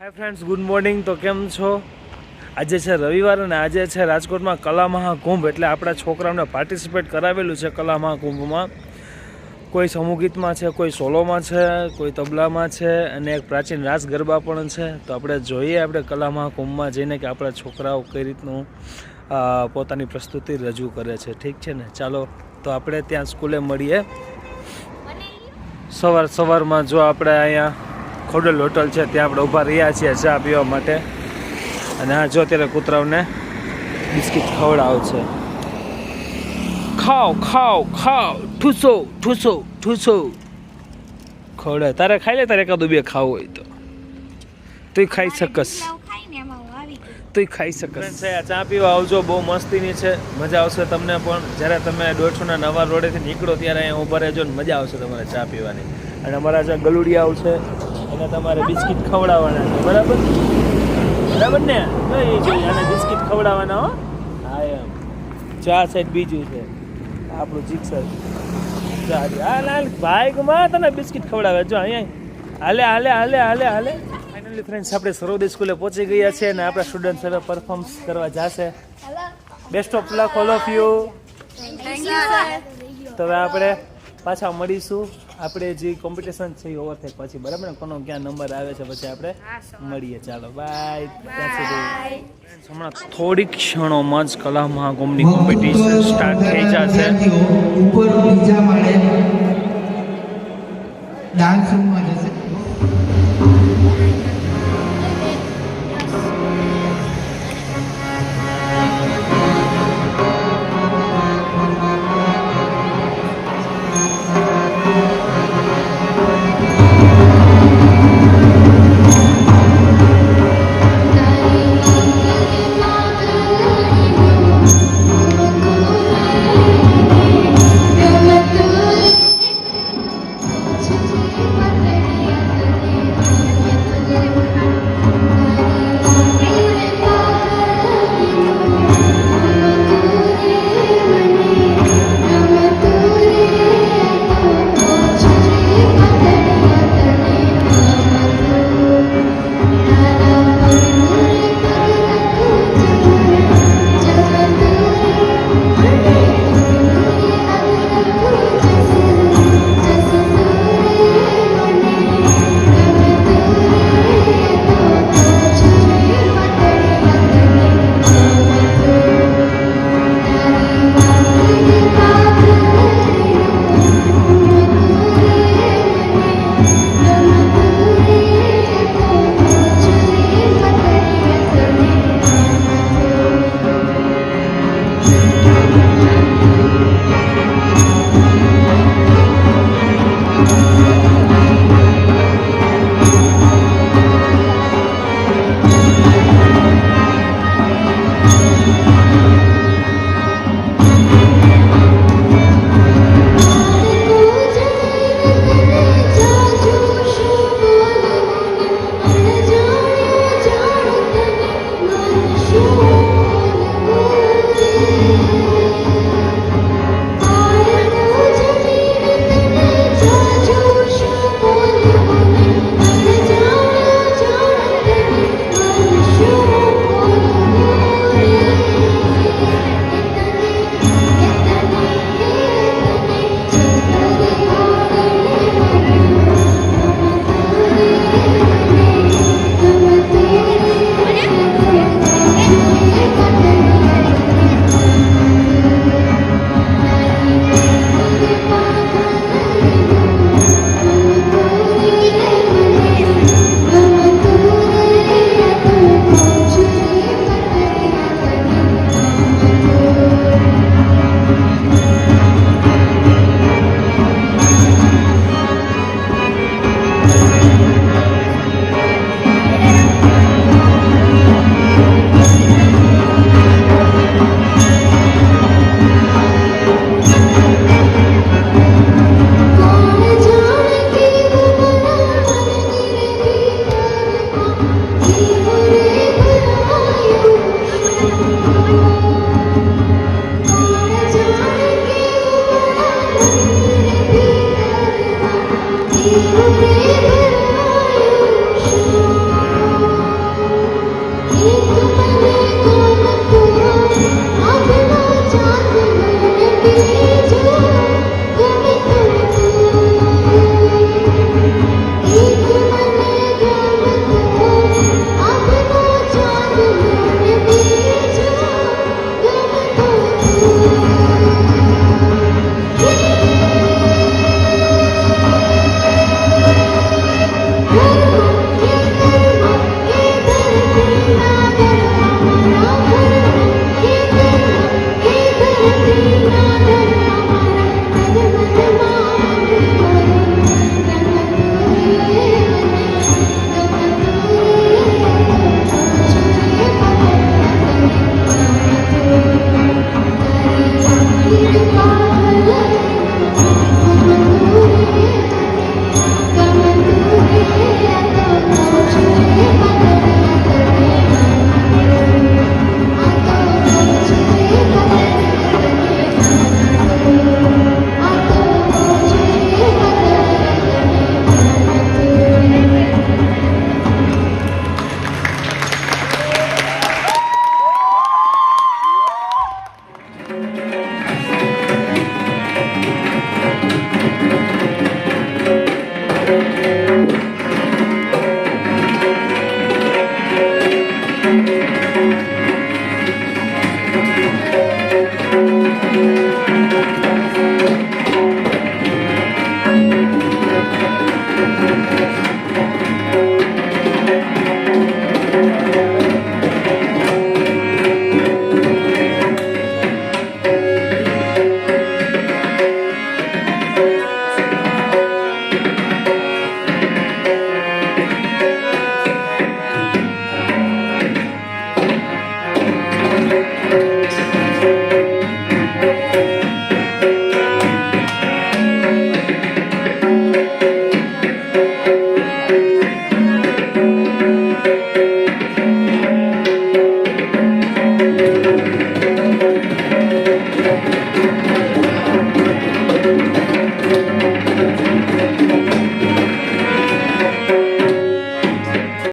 Hi friends, good morning. તો કેમ છો? આજે છે રવિવાર અને આજે છે રાજકોટમાં કલા મહાકુંભ. એટલે આપણા છોકરાઓને પાર્ટિસિપેટ કરાવેલું છે કલા મહાકુંભમાં. કોઈ સમૂહ ગીતમાં છે, કોઈ સોલોમાં છે, કોઈ તબલામાં છે અને એક પ્રાચીન રાસ ગરબા પણ છે. તો આપણે જોઈએ આપણે કલા મહાકુંભમાં જઈને કે આપણા છોકરાઓ કઈ રીતનું પોતાની પ્રસ્તુતિ રજૂ કરે છે. ઠીક છે ને? ચાલો તો આપણે ત્યાં સ્કૂલે મળીએ. સવારમાં જો આપણે અહીંયા ખોડલ હોટલ છે ત્યાં આપણે ઊભા રહ્યા છીએ ચા પીવા માટે. અને આ જો અત્યારે કૂતરાઓને બિસ્કિટ ખવડાવશે. ખાઓ ખાઓ ખાઓ, ઠૂસો ઠૂસો ઠૂસો ખવડાવે. તારે ખાઈ લે, તારે એકાદું બે ખાવું હોય તો તું ખાઈ શકસ, તું ખાઈ શકસ. ચા પીવા આવજો, બહુ મસ્તીની છે, મજા આવશે તમને પણ. જ્યારે તમે દોઢસોના નવા રોડેથી નીકળો ત્યારે અહીંયા ઊભા રહેજો ને મજા આવશે તમારે ચા પીવાની. અને અમારા જે ગલુડિયાઓ છે એને તમારે બિસ્કિટ ખવડાવવાના છે, બરાબર બરાબર ને? નહીં જોઈએ આને બિસ્કિટ ખવડાવવાના. હો હા, એમ ચા સાઈડ બીજું છે આપણું જીક્સર. હાલ હાલ ભાઈમાં તને બિસ્કિટ ખવડાવે. જો અહીંયા હાલે હાલે હાલે હાલે હાલે. ફાઇનલી ફ્રેન્ડ્સ, આપણે સરોદય સ્કૂલે પહોંચી ગયા છે અને આપણા સ્ટુડન્ટ્સ હવે પરફોર્મન્સ કરવા જશે. Best of luck all of you. તો હવે આપણે પાછા મળીશું. આપણે જે કોમ્પિટિશન છે એ ઓવર થાય પછી, બરાબર ને? કોનો ક્યાં નંબર આવે છે પછી આપણે મળીએ. ચાલો બાય. હમણાં થોડીક ક્ષણોમાં જ કલા મહાકુંભની કોમ્પિટિશન સ્ટાર્ટ થઈ જશે. ઉપર બીજા માળે ડાન્સ રૂમમાં જશે. Thank you. છે